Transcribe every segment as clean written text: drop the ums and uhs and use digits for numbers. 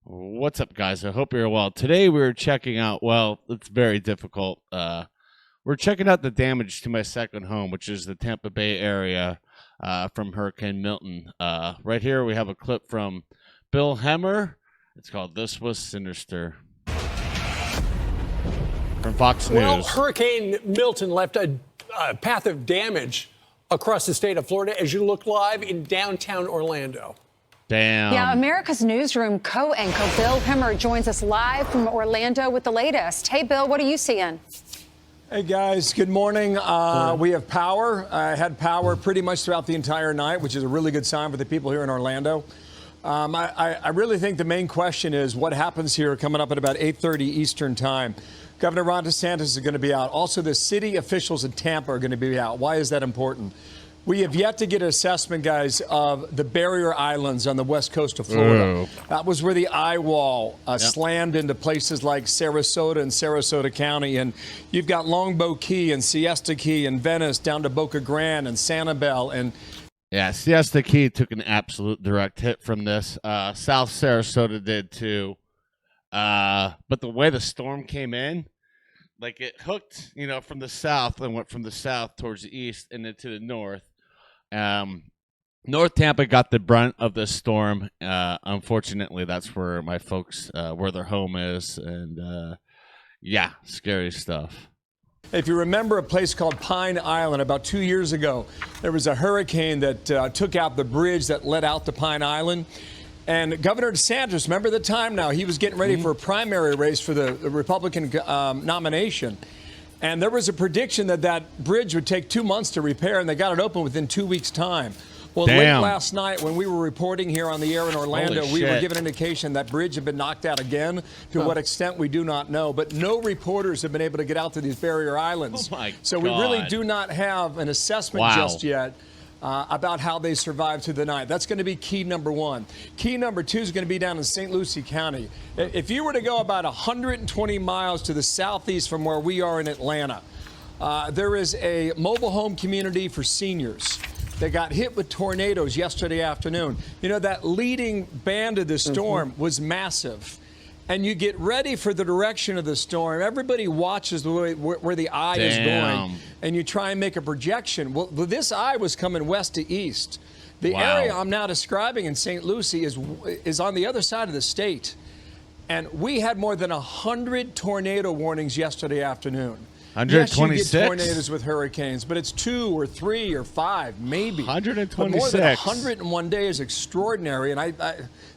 What's up, guys? I hope you're well. Today we're checking out, well, it's very difficult. We're checking out the damage to my second home, which is the Tampa Bay area from Hurricane Milton. Right here we have a clip from Bill Hemmer. It's called "This Was Sinister" from Fox News. Well, Hurricane Milton left a path of damage across the state of Florida as you look live in downtown Orlando. Damn. Yeah, America's Newsroom co-anchor Bill Hemmer joins us live from Orlando with the latest. Hey, Bill, what are you seeing? Hey, guys, good morning. We have power. I had power pretty much throughout the entire night, which is a really good sign for the people here in Orlando. I really think the main question is what happens here coming up at about 8:30 Eastern time. Governor Ron DeSantis is going to be out. Also, the city officials in Tampa are going to be out. Why is that important? We have yet to get an assessment, guys, of the barrier islands on the west coast of Florida. That was where the eye wall slammed into places like Sarasota and Sarasota County. And you've got Longboat Key and Siesta Key and Venice down to Boca Grande and Sanibel. And yeah, Siesta Key took an absolute direct hit from this. South Sarasota did too. But the way the storm came in, like it hooked, from the south and went from the south towards the east and into the north. North Tampa got the brunt of the storm. Unfortunately, that's where my folks, where their home is. And yeah, scary stuff. If you remember a place called Pine Island, about 2 years ago, there was a hurricane that took out the bridge that led out to Pine Island. And Governor DeSantis, remember the time now, he was getting ready for a primary race for the Republican nomination. And there was a prediction that that bridge would take 2 months to repair, and they got it open within 2 weeks' time. Well, late last night when we were reporting here on the air in Orlando, we were given indication that bridge had been knocked out again. To what extent, we do not know. But no reporters have been able to get out to these barrier islands. Oh my so God. We really do not have an assessment just yet about how they survived through the night. That's going to be key number one. Key number two is going to be down in St. Lucie County. If you were to go about 120 miles to the southeast from where we are in Atlanta, there is a mobile home community for seniors. They got hit with tornadoes yesterday afternoon. You know, that leading band of the storm was massive. And you get ready for the direction of the storm. Everybody watches the way, where the eye is going, and you try and make a projection. Well, this eye was coming west to east. The area I'm now describing in St. Lucie is on the other side of the state. And we had more than 100 tornado warnings yesterday afternoon. 126? Yes, you get tornadoes with hurricanes, but it's 2 or 3 or 5, maybe. 126. But more than 100 in one day is extraordinary, and I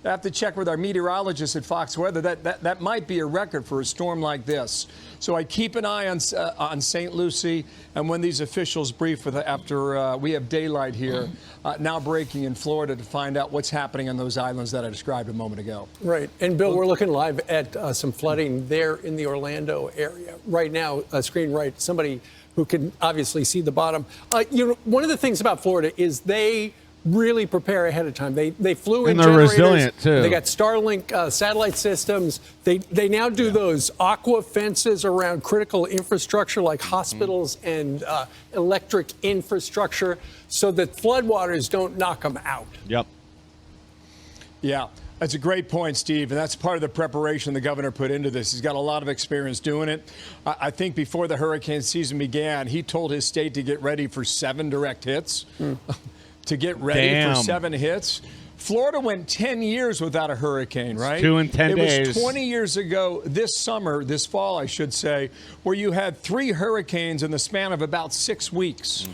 have to check with our meteorologists at Fox Weather. That might be a record for a storm like this. So I keep an eye on St. Lucie, and when these officials brief after we have daylight here, now breaking in Florida to find out what's happening on those islands that I described a moment ago. Right, and Bill, we're looking live at some flooding there in the Orlando area right now. Screen right, somebody who can obviously see the bottom. One of the things about Florida is they really prepare ahead of time. They flew in generators. And they're resilient, too. They got Starlink satellite systems. They now do those aqua fences around critical infrastructure like hospitals and electric infrastructure so that floodwaters don't knock them out. Yep. Yeah. That's a great point, Steve, and that's part of the preparation the governor put into this. He's got a lot of experience doing it. I think before the hurricane season began, he told his state to get ready for 7 direct hits, to get ready for 7 hits. Florida went 10 years without a hurricane, right? 2 in 10 days. It was 20 years ago this fall, I should say, where you had 3 hurricanes in the span of about 6 weeks.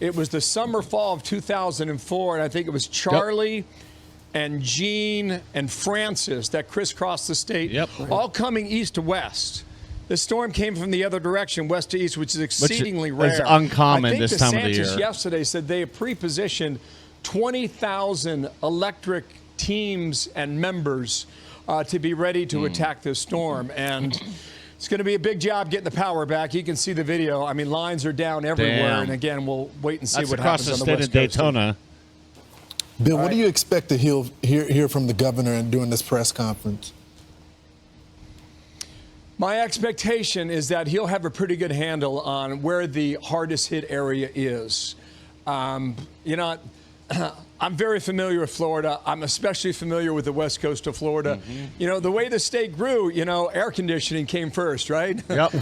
It was the summer-fall of 2004, and I think it was Charlie and Jean and Francis that crisscrossed the state, all coming east to west. The storm came from the other direction, west to east, which is exceedingly rare. It's uncommon this time of the year. DeSantis yesterday said they pre-positioned 20,000 electric teams and members to be ready to attack this storm. And it's going to be a big job getting the power back. You can see the video. I mean, lines are down everywhere. And again, we'll wait and see what happens on the west coast. Daytona. Bill, what do you expect to hear from the governor during this press conference? My expectation is that he'll have a pretty good handle on where the hardest hit area is. I'm very familiar with Florida. I'm especially familiar with the west coast of Florida. You know, the way the state grew, you know, air conditioning came first, right? Yep.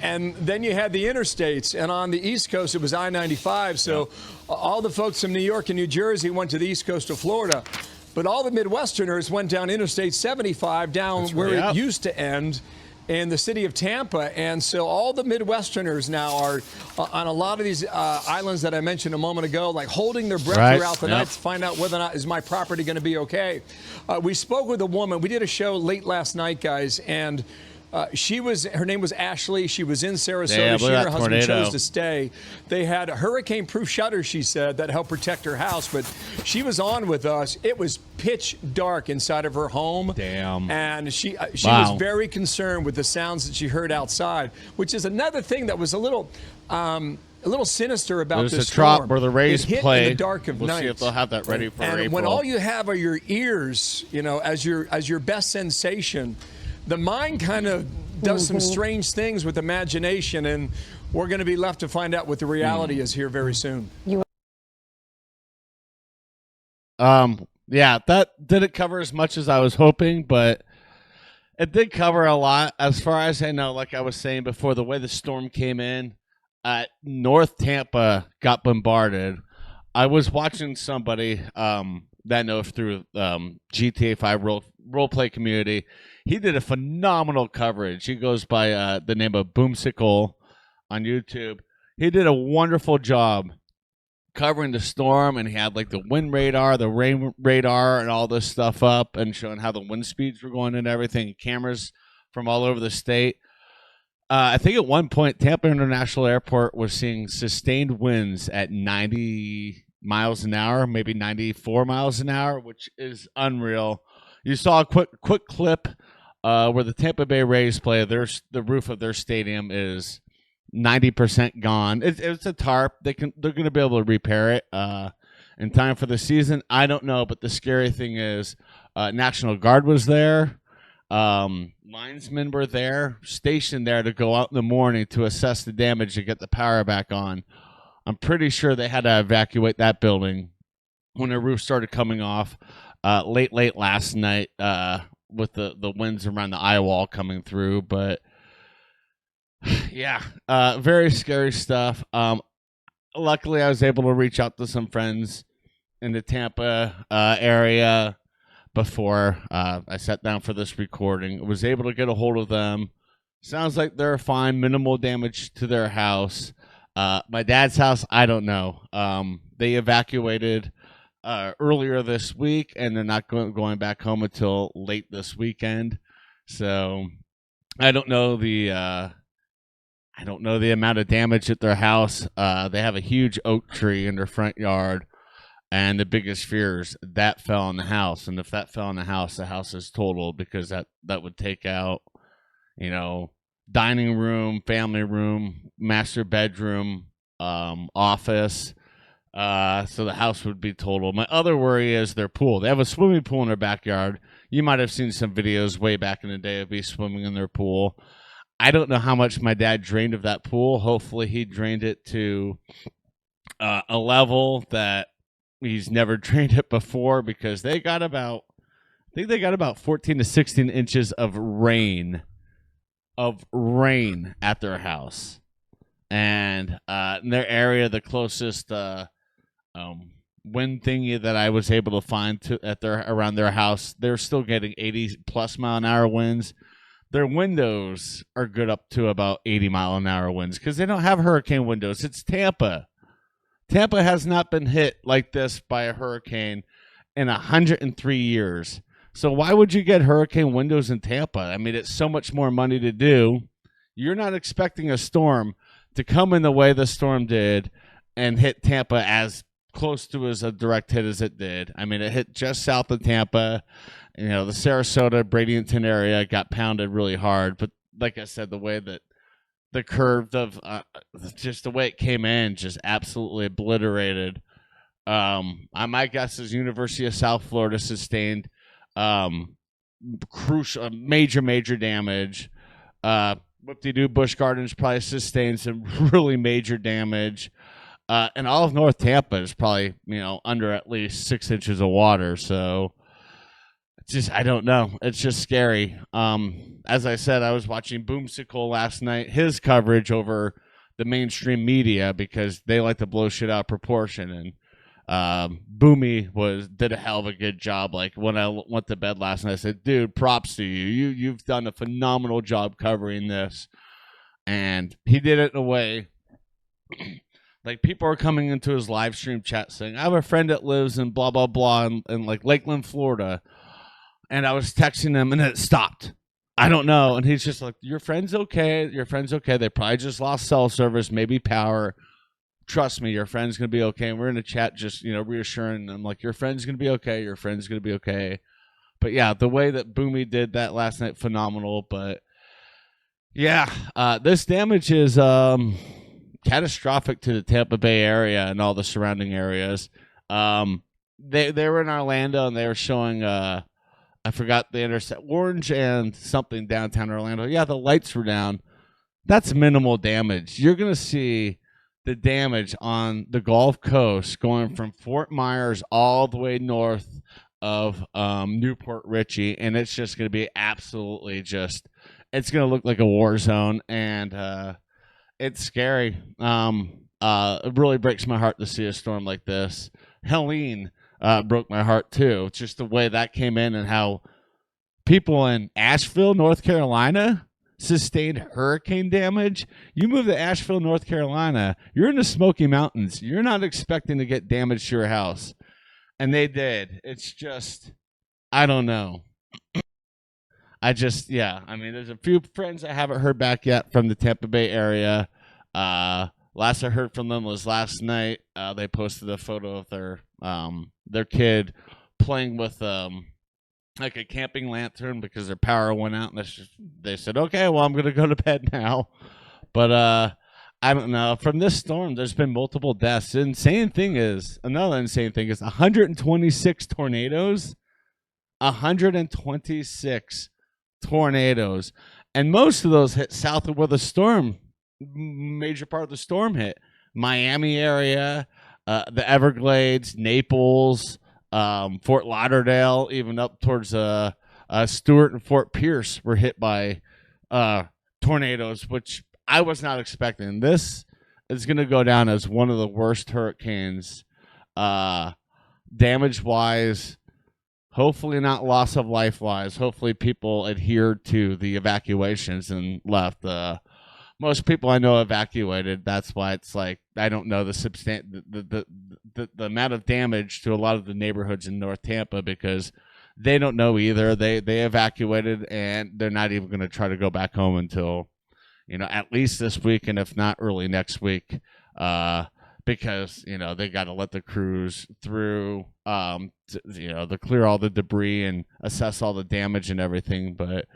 And then you had the interstates. And on the East Coast, it was I-95. So all the folks from New York and New Jersey went to the East Coast of Florida. But all the Midwesterners went down Interstate 75 down where it used to end in the city of Tampa. And so all the Midwesterners now are on a lot of these islands that I mentioned a moment ago, like holding their breath throughout the night to find out whether or not is my property going to be okay. We spoke with a woman. We did a show late last night, guys, and her name was Ashley. She was in Sarasota. She and her husband chose to stay. They had hurricane-proof shutters, she said, that helped protect her house. But she was on with us. It was pitch dark inside of her home. Damn. And she was very concerned with the sounds that she heard outside, which is another thing that was a little sinister about this storm. There's a drop where the Rays play. In the dark of night. We'll see if they'll have that ready for April. And when all you have are your ears, you know, as your best sensation, the mind kind of does some strange things with imagination, and we're going to be left to find out what the reality is here very soon. Yeah, that didn't cover as much as I was hoping, but it did cover a lot. As far as I know, like I was saying before, the way the storm came in, North Tampa got bombarded. I was watching somebody that I know through GTA 5 role play community. He did a phenomenal coverage. He goes by the name of Boomsicle on YouTube. He did a wonderful job covering the storm, and he had like the wind radar, the rain radar, and all this stuff up and showing how the wind speeds were going and everything. Cameras from all over the state. I think at one point, Tampa International Airport was seeing sustained winds at 90 miles an hour, maybe 94 miles an hour, which is unreal. You saw a quick clip where the Tampa Bay Rays play. The roof of their stadium is 90% gone. It's a tarp. They're going to be able to repair it in time for the season. I don't know, but the scary thing is National Guard was there. Linesmen were there, stationed there to go out in the morning to assess the damage to get the power back on. I'm pretty sure they had to evacuate that building when the roof started coming off late last night with the winds around the eye wall coming through. But yeah, very scary stuff. Luckily, I was able to reach out to some friends in the Tampa area before I sat down for this recording. I was able to get a hold of them. Sounds like they're fine. Minimal damage to their house. My dad's house, I don't know. They evacuated earlier this week, and they're not going back home until late this weekend. So I don't know the amount of damage at their house. They have a huge oak tree in their front yard, and the biggest fear is that fell on the house. And if that fell on the house is totaled, because that would take out, dining room, family room, master bedroom, office. So the house would be total. My other worry is their pool. They have a swimming pool in their backyard. You might have seen some videos way back in the day of me swimming in their pool. I don't know how much my dad drained of that pool. Hopefully he drained it to a level that he's never drained it before, because they got about 14 to 16 inches of rain at their house. And in their area, the closest wind thingy that I was able to find around their house, they're still getting 80 plus mile an hour winds. Their windows are good up to about 80 mile an hour winds, because they don't have hurricane windows. It's Tampa. Tampa has not been hit like this by a hurricane in 103 years. So why would you get hurricane windows in Tampa? I mean, it's so much more money to do. You're not expecting a storm to come in the way the storm did and hit Tampa as close to as a direct hit as it did. I mean, it hit just south of Tampa. The Sarasota, Bradenton area got pounded really hard. But like I said, the way that the curve of just the way it came in just absolutely obliterated. My guess is University of South Florida sustained crucial, major damage. Whoop-de-doo Busch Gardens probably sustained some really major damage. and all of North Tampa is probably, under at least 6 inches of water. So it's just, I don't know. It's just scary. As I said, I was watching Boomsicle last night, his coverage over the mainstream media, because they like to blow shit out of proportion. And Boomy did a hell of a good job. Like, when I went to bed last night, I said, dude, props to you. You've done a phenomenal job covering this. And he did it in a way like, people are coming into his live stream chat saying, I have a friend that lives in blah, blah, blah, in like Lakeland, Florida. And I was texting him, and then it stopped. I don't know. And he's just like, your friend's okay. Your friend's okay. They probably just lost cell service, maybe power. Trust me, your friend's going to be okay. And we're in a chat just, reassuring them, like, your friend's going to be okay. Your friend's going to be okay. But, yeah, the way that Boomy did that last night, phenomenal. But, yeah, this damage is catastrophic to the Tampa Bay area and all the surrounding areas. They were in Orlando, and they were showing I forgot the intersect orange and something downtown Orlando. Yeah, the lights were down. That's minimal damage. You're going to see the damage on the Gulf Coast going from Fort Myers all the way north of Newport Richey, and it's just going to be absolutely it's going to look like a war zone, and it's scary. It really breaks my heart to see a storm like this. Helene broke my heart too. It's just the way that came in, and how people in Asheville, North Carolina, sustained hurricane damage. You move to Asheville, North Carolina, you're in the Smoky Mountains. You're not expecting to get damage to your house, and they did. It's just, I don't know. I mean, there's a few friends I haven't heard back yet from the Tampa Bay area. Last I heard from them was last night. They posted a photo of their kid playing with like a camping lantern because their power went out, and they said, okay, well, I'm gonna go to bed now. But I don't know. From this storm, there's been multiple deaths. Another insane thing is 126 tornadoes. 126 tornadoes, and most of those hit south of where the major part of the storm hit. Miami area, the Everglades, Naples, Fort Lauderdale, even up towards Stewart and Fort Pierce were hit by tornadoes, which I was not expecting. This is going to go down as one of the worst hurricanes, damage-wise. Hopefully not loss of life-wise. Hopefully people adhered to the evacuations and left. Most people I know evacuated. That's why it's like, I don't know the amount of damage to a lot of the neighborhoods in North Tampa, because they don't know either. They evacuated, and they're not even going to try to go back home until, at least this week, and if not early next week. Because they got to let the crews through, to clear all the debris and assess all the damage and everything. But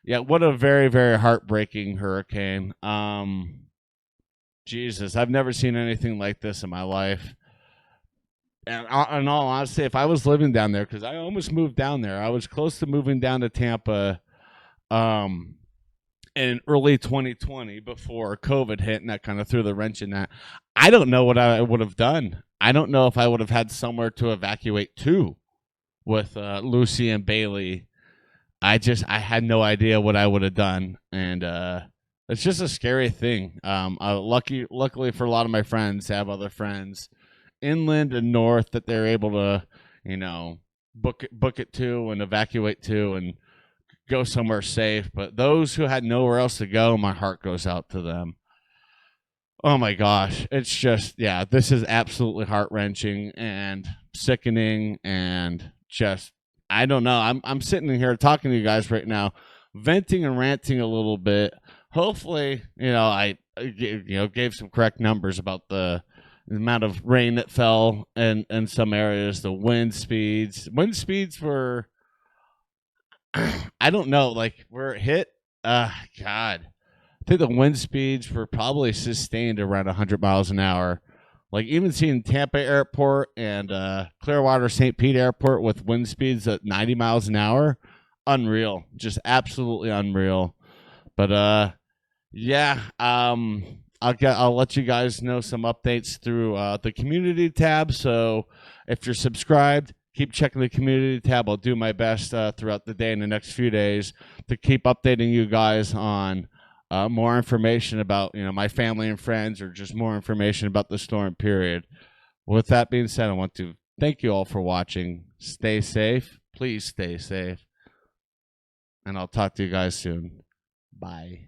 yeah, what a very, very heartbreaking hurricane. Jesus, I've never seen anything like this in my life. And in all honesty, if I was living down there, because I almost moved down there, I was close to moving down to Tampa, in early 2020 before COVID hit, and that kind of threw the wrench in that. I don't know what I would have done. I don't know if I would have had somewhere to evacuate to with Lucy and Bailey. I had no idea what I would have done, and it's just a scary thing. Luckily for a lot of my friends, I have other friends inland and north that they're able to, book it to and evacuate to and go somewhere safe. But those who had nowhere else to go, my heart goes out to them. Oh my gosh, it's just, this is absolutely heart-wrenching and sickening, and just, I don't know. I'm sitting here talking to you guys right now, venting and ranting a little bit. Hopefully, I gave some correct numbers about the amount of rain that fell in some areas, the wind speeds. Wind speeds were, I don't know, like where it hit. God, I think the wind speeds were probably sustained around 100 miles an hour. Like, even seeing Tampa Airport and Clearwater St. Pete Airport with wind speeds at 90 miles an hour, unreal, just absolutely unreal. But I'll let you guys know some updates through the community tab. So if you're subscribed, keep checking the community tab. I'll do my best throughout the day in the next few days to keep updating you guys on more information about my family and friends, or just more information about the storm. Period. With that being said, I want to thank you all for watching. Stay safe. Please stay safe. And I'll talk to you guys soon. Bye.